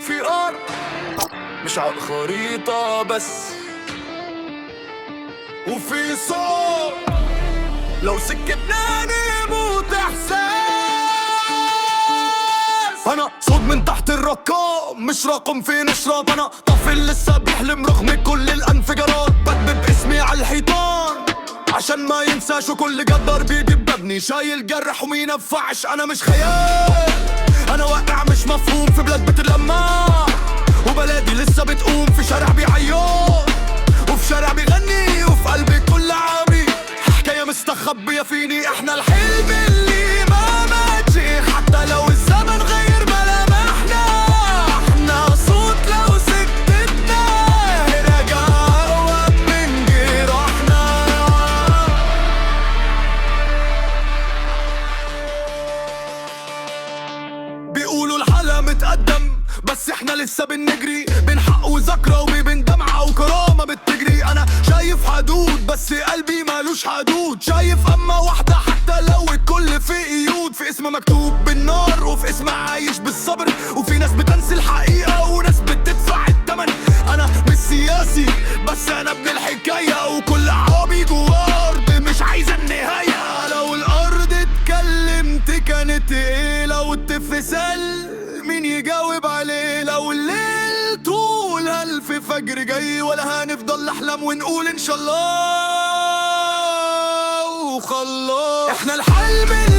في أرض مش على الخريطة بس، وفي صوت لو سكتنا نموت إحساس. أنا صوت من تحت الرقام مش رقم في نشرب. أنا طفل لسه بيحلم رغم كل الانفجارات. بكتب اسمي على الحيطان عشان ما ينساش، وكل جدار بيجي ببني شايل جرح ومين ينفعش. أنا مش خيال، أنا واقع مش مفهوم في بلاد بتلمع، وبلادي لسه بتقوم في شارع بيعيط وفي شارع بيغني، وفي قلبي كل عمري حكاية مستخبية فيني. احنا الحلم اللي ما ماتش حتى لو الزمن غير ملامحنا. احنا صوت لو سكتنا راجع اقوى من جراحنا. بيقولوا الحالة متقدم بس احنا لسه بنجري بين حق وذكرى وبين دمعة وكرامة بتجري. انا شايف حدود بس قلبي مالوش حدود. شايف اما واحدة حتى لو الكل في قيود، في اسم مكتوب بالنار وفي اسم عايش بالصبر، وفي ناس بتنسي الحقيقة وناس بتدفع الثمن. انا مش سياسي بس انا ابن الحكاية، وكل عربي جوا ارض مش عايزة النهاية. لو الارض اتكلمت كانت ايه؟ لو الطفل سأل مين يجاوب عليه؟ لو الليل طول ألف فجر جاي، ولا هنفضل نحلم ونقول إن شاء الله وخلاص. إحنا الحلم